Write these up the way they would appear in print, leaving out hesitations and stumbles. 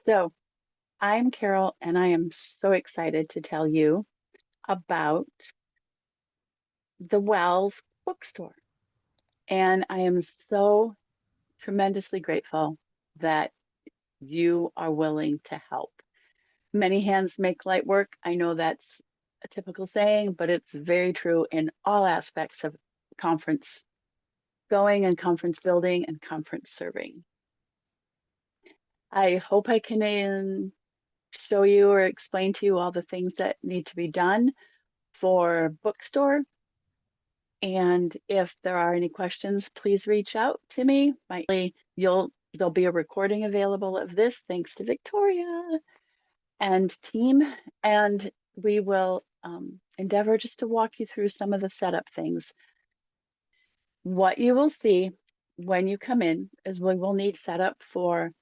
So I'm Carol, and I am so excited to tell you about the Wells Bookstore. And I am so tremendously grateful that you are willing to help. Many hands make light work. I know that's a typical saying, but it's very true in all aspects of conference going and conference building and conference serving. I hope I can show you or explain to you all the things that need to be done for Bookstore. And if there are any questions, please reach out to me. There'll be a recording available of this, thanks to Victoria and team. And we will endeavor just to walk you through some of the setup things. What you will see when you come in is we will need setup for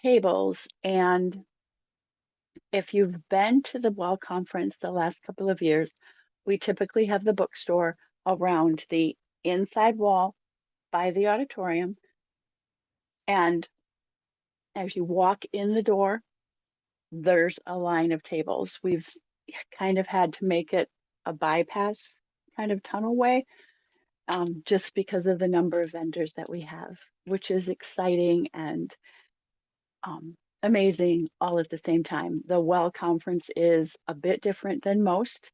tables. And if you've been to the Well Conference the last couple of years, we typically have the bookstore around the inside wall by the auditorium. And as you walk in the door, there's a line of tables. We've kind of had to make it a bypass kind of tunnel way, just because of the number of vendors that we have, which is exciting and amazing all at the same time. The Well Conference is a bit different than most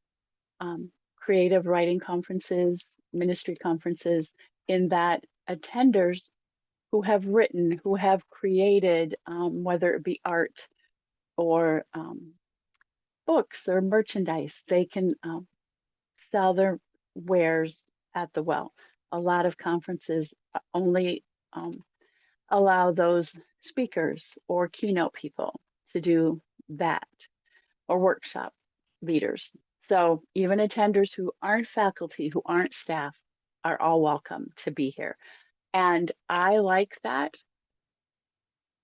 creative writing conferences, ministry conferences, in that attenders who have written, who have created, whether it be art or books or merchandise, they can sell their wares at the Well. A lot of conferences only allow those speakers or keynote people to do that, or workshop leaders. So even attenders who aren't faculty, who aren't staff, are all welcome to be here. And I like that.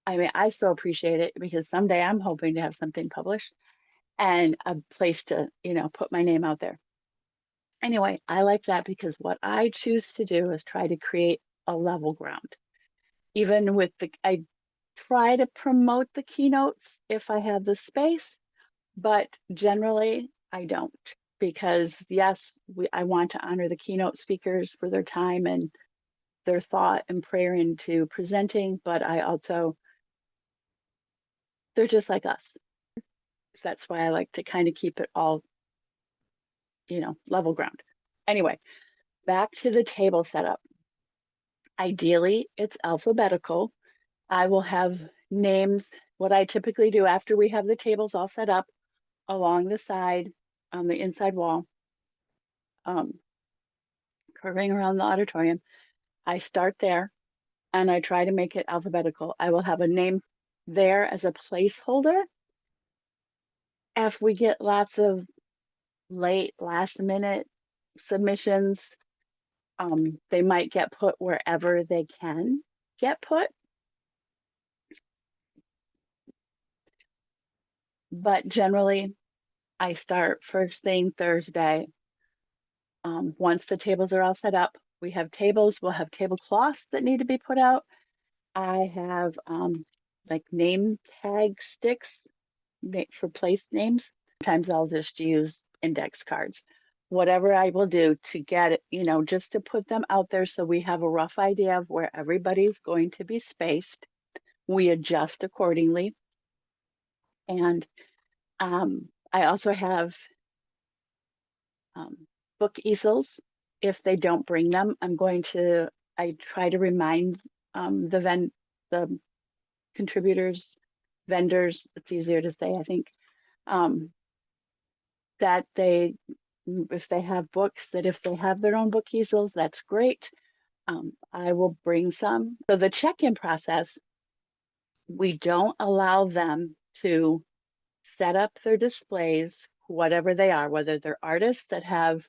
I mean, I so appreciate it because someday I'm hoping to have something published and a place to, put my name out there. Anyway, I like that because what I choose to do is try to create a level ground. Even with I try to promote the keynotes if I have the space, but generally I don't, because yes, I want to honor the keynote speakers for their time and their thought and prayer into presenting, but they're just like us. So that's why I like to kind of keep it all, level ground. Anyway, back to the table setup. Ideally, it's alphabetical. I will have names. What I typically do after we have the tables all set up along the side on the inside wall, curving around the auditorium, I start there and I try to make it alphabetical. I will have a name there as a placeholder. If we get lots of late last minute submissions, they might get put wherever they can get put. But generally, I start first thing Thursday. Once the tables are all set up, we have tables, we'll have tablecloths that need to be put out. I have like name tag sticks for place names. Sometimes I'll just use index cards. Whatever I will do to get it, just to put them out there so we have a rough idea of where everybody's going to be spaced. We adjust accordingly. And I also have book easels. If they don't bring them, I try to remind the contributors, vendors, it's easier to say, I think, that if they have books, that if they have their own book easels, that's great. I will bring some. So the check-in process, we don't allow them to set up their displays, whatever they are, whether they're artists that have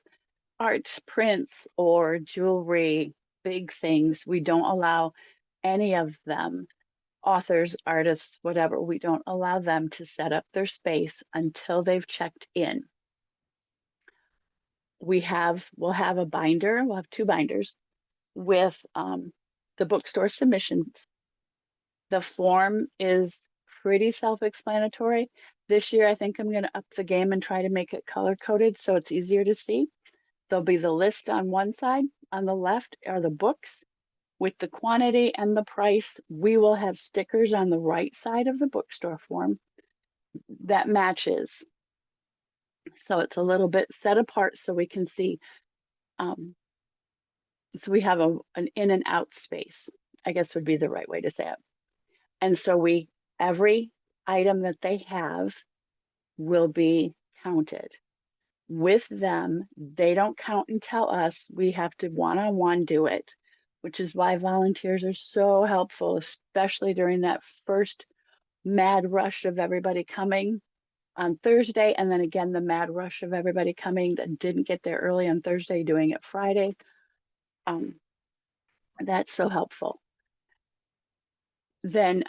art, prints, or jewelry, big things. We don't allow any of them, authors, artists, whatever, we don't allow them to set up their space until they've checked in. We'll have a binder, we'll have two binders with the bookstore submission. The form is pretty self-explanatory. This year, I think I'm going to up the game and try to make it color-coded so it's easier to see. There'll be the list on one side. On the left are the books with the quantity and the price. We will have stickers on the right side of the bookstore form that matches. So it's a little bit set apart so we can see. So we have an in and out space, I guess would be the right way to say it. And so every item that they have will be counted. With them, they don't count and tell us. We have to one-on-one do it, which is why volunteers are so helpful, especially during that first mad rush of everybody coming on Thursday, and then again the mad rush of everybody coming that didn't get there early on Thursday, doing it Friday. That's so helpful. Then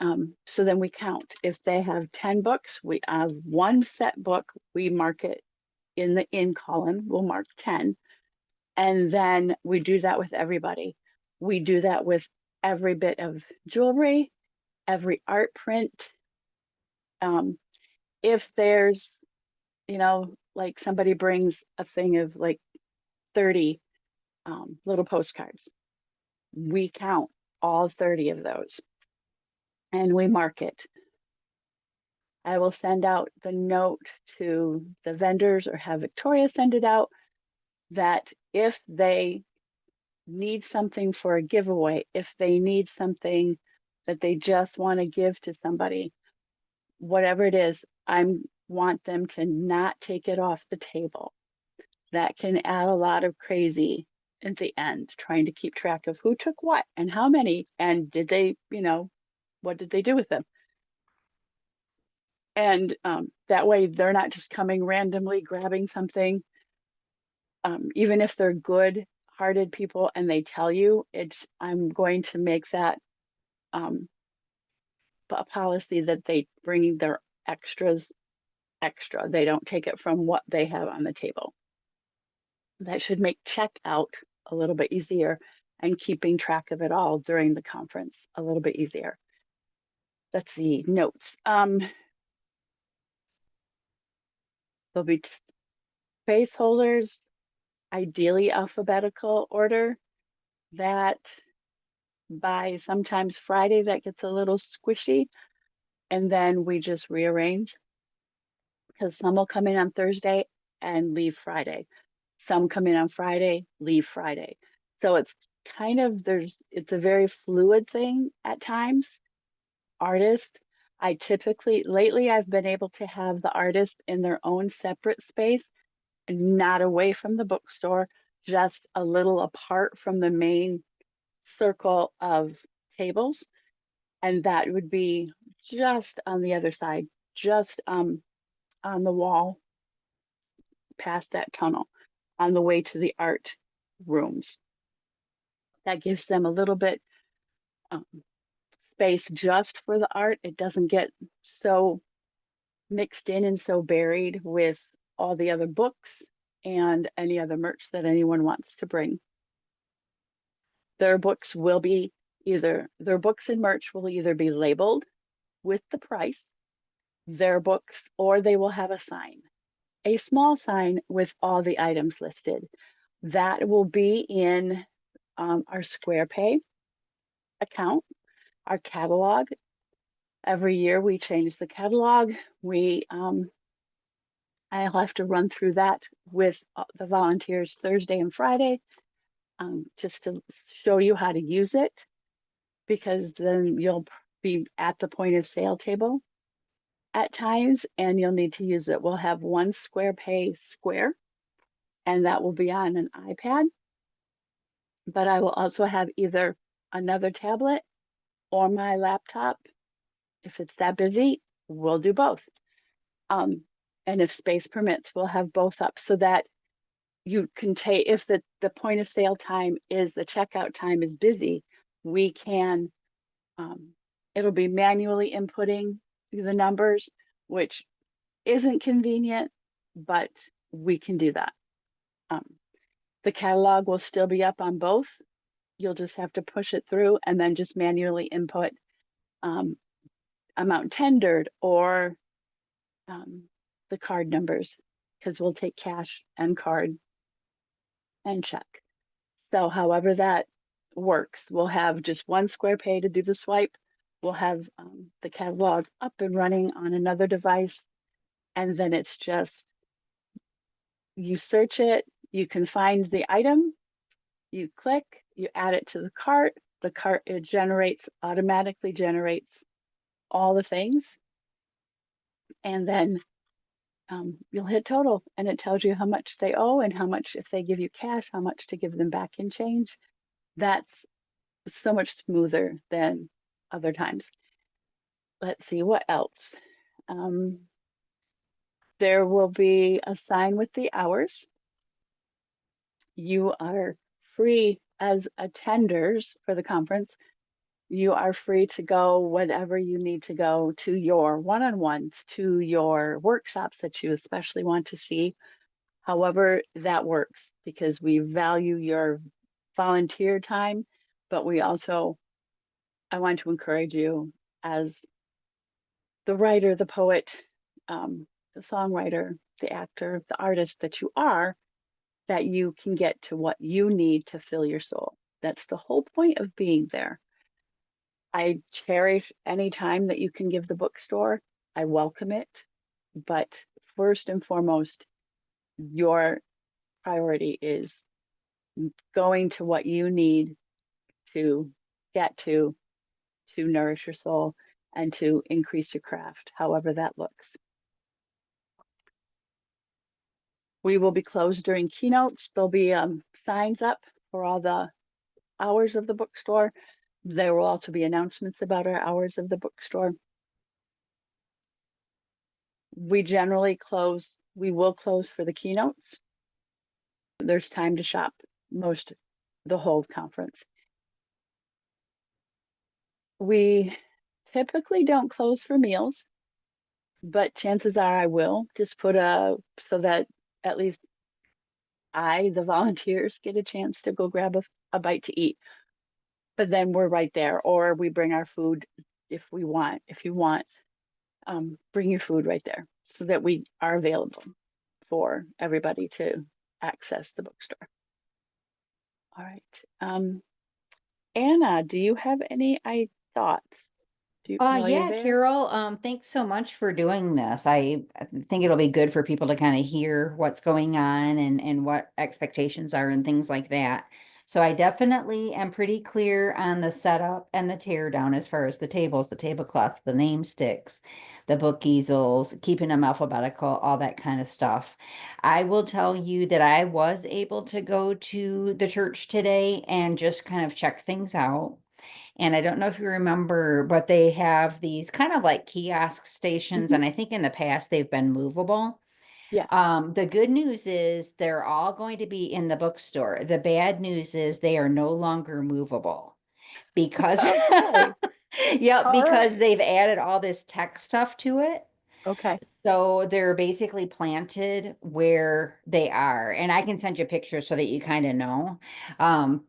so then we count. If they have 10 books, we have one set book, we mark it in the in column, we'll mark 10. And then we do that with everybody. We do that with every bit of jewelry, every art print. If there's, like somebody brings a thing of like 30 little postcards, we count all 30 of those and we mark it. I will send out the note to the vendors or have Victoria send it out that if they need something for a giveaway, if they need something that they just want to give to somebody, whatever it is, I want them to not take it off the table. That can add a lot of crazy at the end, trying to keep track of who took what and how many, and did they, what did they do with them? And that way they're not just coming randomly grabbing something. Even if they're good-hearted people and they tell you, I'm going to make that a policy that they bring their extras extra. They don't take it from what they have on the table. That should make checkout a little bit easier and keeping track of it all during the conference a little bit easier. Let's see, notes. There'll be space holders, ideally alphabetical order. That by sometimes Friday, that gets a little squishy. And then we just rearrange because some will come in on Thursday and leave Friday. Some come in on Friday, leave Friday. So it's kind of, it's a very fluid thing at times. Artists, lately I've been able to have the artists in their own separate space, not away from the bookstore, just a little apart from the main circle of tables. And that would be just on the other side, just on the wall past that tunnel on the way to the art rooms. That gives them a little bit space just for the art. It doesn't get so mixed in and so buried with all the other books and any other merch that anyone wants to bring. Their books and merch will either be labeled with the price, their books, or they will have a sign, a small sign with all the items listed. That will be in our SquarePay account, our catalog. Every year we change the catalog. I'll have to run through that with the volunteers Thursday and Friday, just to show you how to use it, because then you'll be at the point of sale table at times and you'll need to use it. We'll have one SquarePay Square, and that will be on an iPad. But I will also have either another tablet or my laptop. If it's that busy, we'll do both. And if space permits, we'll have both up so that you can take, if the point of sale time is, the checkout time is busy, we can, it'll be manually inputting the numbers, which isn't convenient, but we can do that. The catalog will still be up on both. You'll just have to push it through and then just manually input amount tendered, or the card numbers, because we'll take cash and card and check. So however that works, we'll have just one square pay to do the swipe. We'll have the catalog up and running on another device. And then it's just, you search it, you can find the item, you click, you add it to the cart. The cart, it automatically generates all the things. And then you'll hit total, and it tells you how much they owe and how much, if they give you cash, how much to give them back in change. That's so much smoother than other times. Let's see what else. Um, there will be a sign with the hours. You are free as attenders for the conference. You are free to go whenever you need to go, to your one-on-ones, to your workshops that you especially want to see, however that works, because we value your volunteer time, but I want to encourage you as the writer, the poet, the songwriter, the actor, the artist that you are, that you can get to what you need to fill your soul. That's the whole point of being there. I cherish any time that you can give the bookstore. I welcome it. But first and foremost, your priority is going to what you need to get to nourish your soul and to increase your craft, however that looks. We will be closed during keynotes. There'll be signs up for all the hours of the bookstore. There will also be announcements about our hours of the bookstore. We will close for the keynotes. There's time to shop the whole conference. We typically don't close for meals, but chances are I will just so that at least the volunteers, get a chance to go grab a bite to eat. But then we're right there, or we bring our food if we want. If you want, bring your food right there so that we are available for everybody to access the bookstore. All right. Anna, do you have any thoughts? While you're Yeah, there? Carol, thanks so much for doing this. I think it'll be good for people to kind of hear what's going on and what expectations are and things like that. So I definitely am pretty clear on the setup and the tear down as far as the tables, the tablecloths, the name sticks, the book easels, keeping them alphabetical, all that kind of stuff. I will tell you that I was able to go to the church today and just kind of check things out. And I don't know if you remember, but they have these kind of like kiosk stations. Hmm. And I think in the past they've been movable. Yes. The good news is they're all going to be in the bookstore. The bad news is they are no longer movable because, Okay. yeah, All because right. they've added all this tech stuff to it. Okay. So they're basically planted where they are. And I can send you pictures so that you kind of know.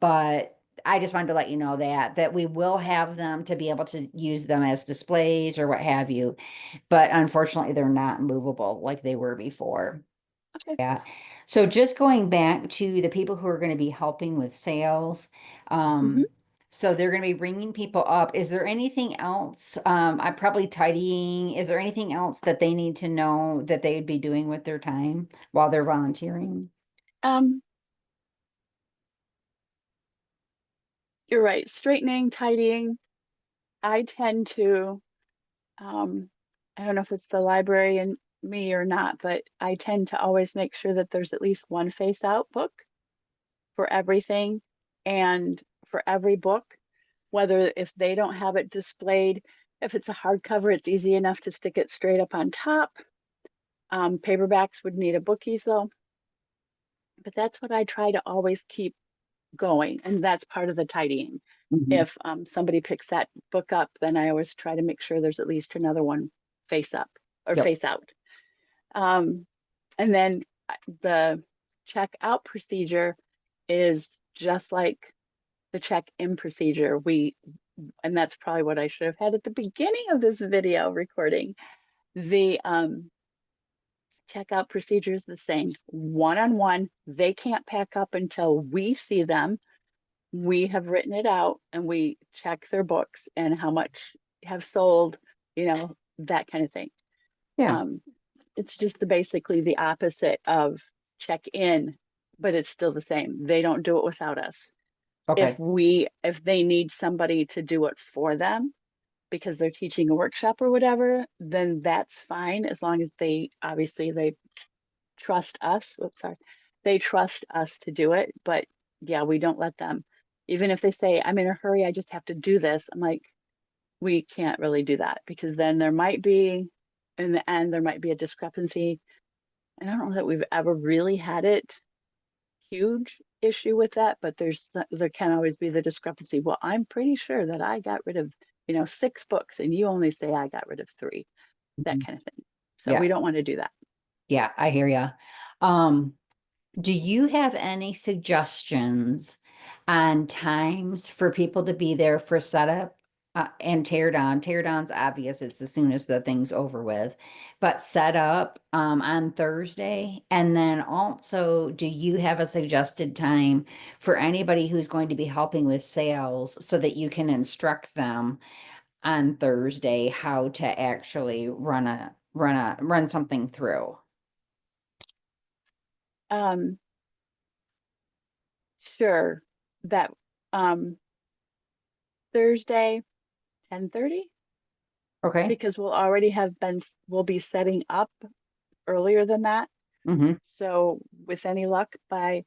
But I just wanted to let you know that we will have them to be able to use them as displays or what have you. But unfortunately, they're not movable like they were before. Okay. Yeah. So just going back to the people who are going to be helping with sales, Hmm. so they're going to be bringing people up. Is there anything else? I probably tidying. Is there anything else that they need to know that they would be doing with their time while they're volunteering? Um, you're right. Straightening, tidying. I tend to, um, I don't know if it's the library and me or not, but I tend to always make sure that there's at least one face out book for everything and for every book, whether if they don't have it displayed, if it's a hardcover, it's easy enough to stick it straight up on top. Paperbacks would need a book easel, but that's what I try to always keep going. And that's part of the tidying. Mhm. If somebody picks that book up, then I always try to make sure there's at least another one face up or Yep. face out. Um, and then the checkout procedure is just like the check-in procedure. and that's probably what I should have had at the beginning of this video recording. The checkout procedure is the same. One-on-one, they can't pack up until we see them. We have written it out and we check their books and how much have sold, that kind of thing. Yeah. Um, it's just basically the opposite of check in, but it's still the same. They don't do it without us. Okay. If they need somebody to do it for them because they're teaching a workshop or whatever, then that's fine as long as they trust us. Oops, sorry. They trust us to do it. But yeah, we don't let them, even if they say, I'm in a hurry, I just have to do this. I'm like, we can't really do that because then in the end, there might be a discrepancy. And I don't know that we've ever really had it huge issue with that, but there can always be the discrepancy. Well, I'm pretty sure that I got rid of, 6 books and you only say I got rid of 3, that Mhm. kind of thing. So we Yeah. don't want to do that. Yeah, I hear you. Um, do you have any suggestions on times for people to be there for setup and tear down? Tear down's obvious, it's as soon as the thing's over with. But setup on Thursday. And then also, do you have a suggested time for anybody who's going to be helping with sales so that you can instruct them on Thursday how to actually run something through? Um, sure. That um Thursday, 10:30, Okay. because we'll be setting up earlier than that. Mm-hmm. So with any luck by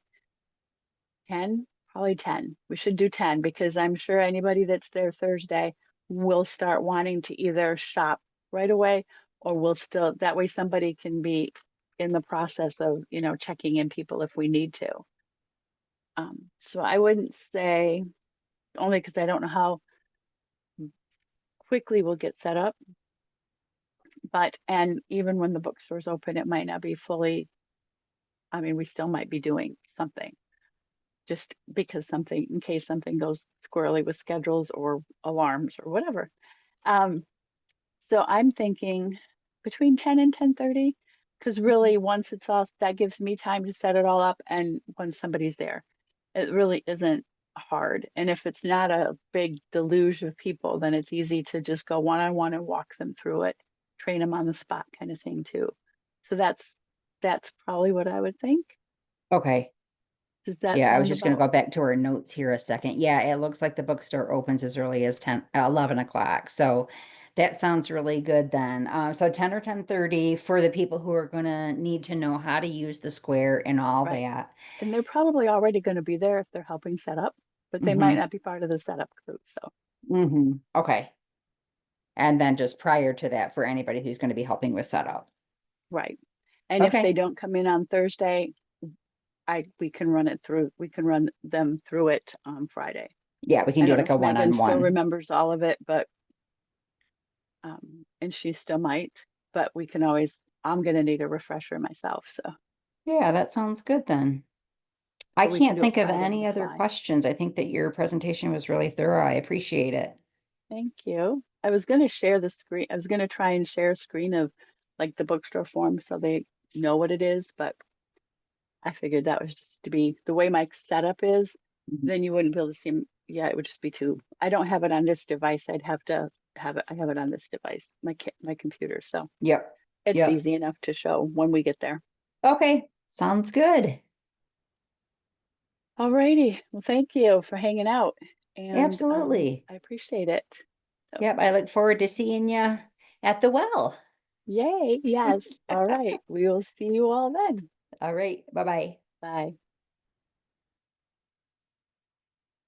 10, probably 10. We should do 10 because I'm sure anybody that's there Thursday will start wanting to either shop right away or will still, that way somebody can be in the process of, checking in people if we need to. So I wouldn't say, only because I don't know how quickly we'll get set up, and even when the bookstore's open, it might not be fully, I mean, we still might be doing something just because in case something goes squirrely with schedules or alarms or whatever. Um, so I'm thinking between 10 and 10:30, because really once it's all, that gives me time to set it all up and when somebody's there, it really isn't hard. And if it's not a big deluge of people, then it's easy to just go one-on-one and walk them through it, train them on the spot kind of thing too. So that's probably what I would think. Okay. Does that Yeah, I was sound just going to about go back to our notes here a second. Yeah, it looks like the bookstore opens as early as 11 o'clock. So that sounds really good then. So 10 or 10:30 for the people who are going to need to know how to use the square and all right? that. And they're probably already going to be there if they're helping set up, but they might Mm-hmm. not be part of the setup group. So, Mm-hmm. Okay. And then just prior to that for anybody who's going to be helping with setup. right. And if they Okay. don't come in on Thursday, we can run them through it on Friday. Yeah, we can I do don't know like a if Megan still one-on-one. remembers all of it, but, and she still might, but I'm going to need a refresher myself. Yeah, that sounds good then. I So we can can't do it think of Friday on any the other fly. questions. I think that your presentation was really thorough. I appreciate it. Thank you. I was going to share the screen. I was going to try and share a screen of like the bookstore form so they know what it is, but I figured that was just to be the way my setup is, Mhm. then you wouldn't be able to see. Yeah, it would just be too. I don't have it on this device. I'd have to have it. I have it on this device, my computer. So Yep. it's Yep. easy enough to show when we get there. Okay. Sounds good. All righty. Well, thank you for hanging out, and Absolutely. I appreciate it. So, Yep. I look forward to seeing you at the well. yay! Yes. All right. We will see you all then. All right. Bye-bye. Bye.